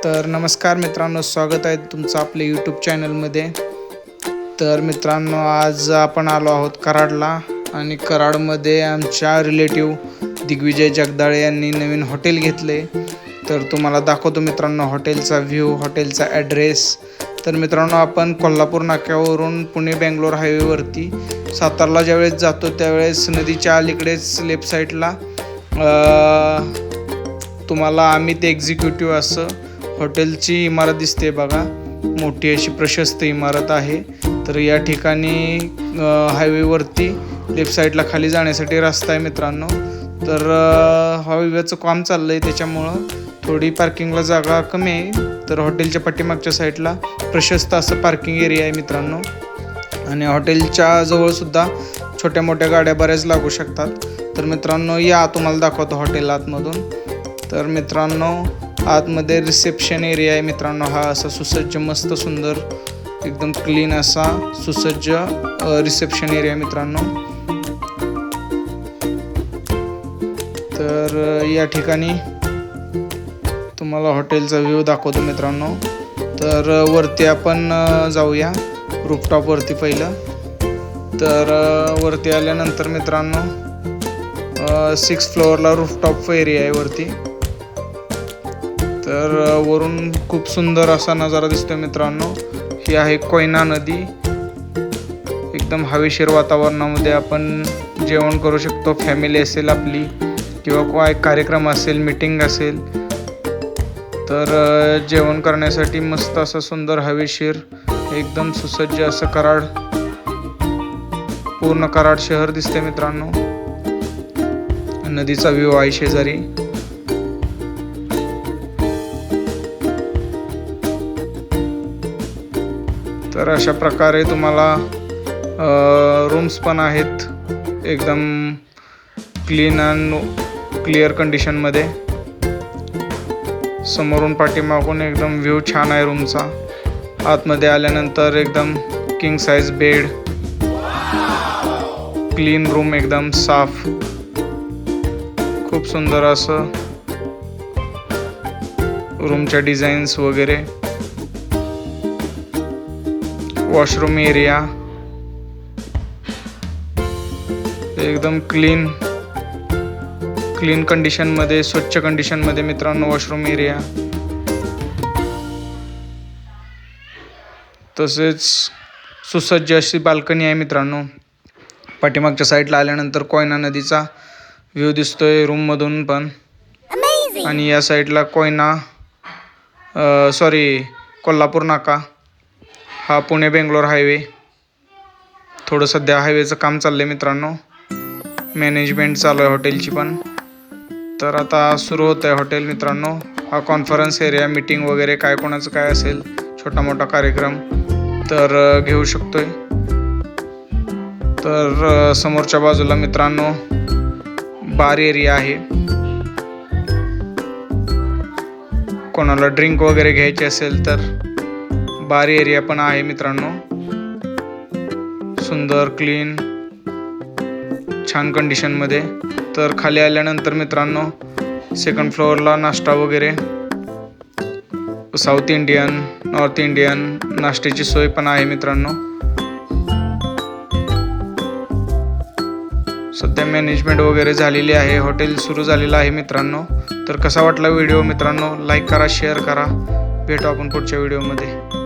तर नमस्कार मित्रांनो, स्वागत आहे तुमचं आपल्या यूट्यूब चॅनलमध्ये। तर मित्रांनो, आज आपण आलो आहोत कराडला आणि कराडमध्ये आमच्या रिलेटिव्ह दिग्विजय जगदाळे यांनी नवीन हॉटेल घेतले। तर तुम्हाला दाखवतो मित्रांनो हॉटेलचा व्ह्यू, हॉटेलचा ॲड्रेस। तर मित्रांनो, आपण कोल्हापूर नाक्यावरून पुणे बेंगलोर हायवेवरती सातारला ज्यावेळेस जातो त्यावेळेस नदीच्या अलीकडेच लेफ्ट साईडला तुम्हाला अमित एक्झिक्युटिव्ह असं हॉटेलची इमारत दिसते बघा। मोठी अशी प्रशस्त इमारत आहे। तर या ठिकाणी हायवेवरती लेफ्ट साईडला खाली जाण्यासाठी रस्ता आहे मित्रांनो। तर हायवेचं काम चाललं आहे त्याच्यामुळं थोडी पार्किंगला जागा कमी आहे। तर हॉटेलच्या पाठीमागच्या साईडला प्रशस्त असं पार्किंग एरिया आहे मित्रांनो। आणि हॉटेलच्या जवळसुद्धा छोट्या मोठ्या गाड्या बऱ्याच लागू शकतात। तर मित्रांनो, या तुम्हाला दाखवतो हॉटेल आतमधून। तर मित्रांनो, आतमध्ये रिसेप्शन एरिया आहे मित्रांनो। हा असा सुसज्ज मस्त सुंदर एकदम क्लीन असा सुसज्ज रिसेप्शन एरिया मित्रांनो। तर या ठिकाणी तुम्हाला हॉटेलचा व्ह्यू दाखवतो मित्रांनो। तर वरती आपण जाऊया रूफटॉपवरती पहिलं। तर वरती आल्यानंतर मित्रांनो 6th फ्लोअरला रूफटॉप एरिया आहे वरती। तर वरून खूप सुंदर असा नजारा दिसतोय मित्रांनो। ही आहे कोयना नदी। एकदम हवेशीर वातावरणामध्ये आपण जेवण करू शकतो। फॅमिली असेल आपली किंवा काय कार्यक्रम असेल, मीटिंग असेल, तर जेवण करण्यासाठी मस्त असं सुंदर हवेशीर एकदम सुसज्ज असं कराड, पूर्ण कराड शहर दिसते मित्रांनो। नदीचा व्ह्यू आहे शेजारी। तर अशा प्रकारे तुम्हाला रूम्स पण आहेत एकदम क्लीन अँड क्लिअर कंडिशनमध्ये। समोरून पाठीमागून एकदम व्ह्यू छान आहे रूमचा। आतमध्ये आल्यानंतर एकदम king size bed, clean room एकदम साफ, खूप सुंदर असं रूमच्या डिझाईन्स वगैरे। वॉशरूम एरिया एकदम क्लीन कंडिशनमध्ये, स्वच्छ कंडिशनमध्ये मित्रांनो वॉशरूम एरिया। तसेच सुसज्ज अशी बाल्कनी आहे मित्रांनो। पाठीमागच्या साईडला आल्यानंतर कोयना नदीचा व्ह्यू दिसतोय रूममधून पण। आणि या साईडला कोल्हापूर नाका, हा पुणे बेंगलोर हायवे। थोडं सध्या हायवेचं काम चाललंय मित्रांनो, मॅनेजमेंट चालू आहे हॉटेलची पण। तर आता सुरू होत आहे हॉटेल मित्रांनो। हा कॉन्फरन्स एरिया, मीटिंग वगैरे काय कोणाचं काय असेल छोटा मोठा कार्यक्रम तर घेऊ शकतोय। तर समोरच्या बाजूला मित्रांनो बार एरिया आहे। कोणाला ड्रिंक वगैरे घ्यायचे असेल तर बार एरिया पण आहे मित्रांनो। सुंदर क्लीन छान कंडिशनमध्ये। तर खाली आल्यानंतर मित्रांनो 2nd फ्लोअरला नाश्ता वगैरे, साऊथ इंडियन, नॉर्थ इंडियन नाश्त्याची सोय पण आहे मित्रांनो। सध्या मॅनेजमेंट वगैरे झालेली आहे, हॉटेल सुरू झालेलं आहे मित्रांनो। तर कसा वाटला व्हिडिओ मित्रांनो, लाईक करा, शेअर करा। भेटू आपण पुढच्या व्हिडिओमध्ये।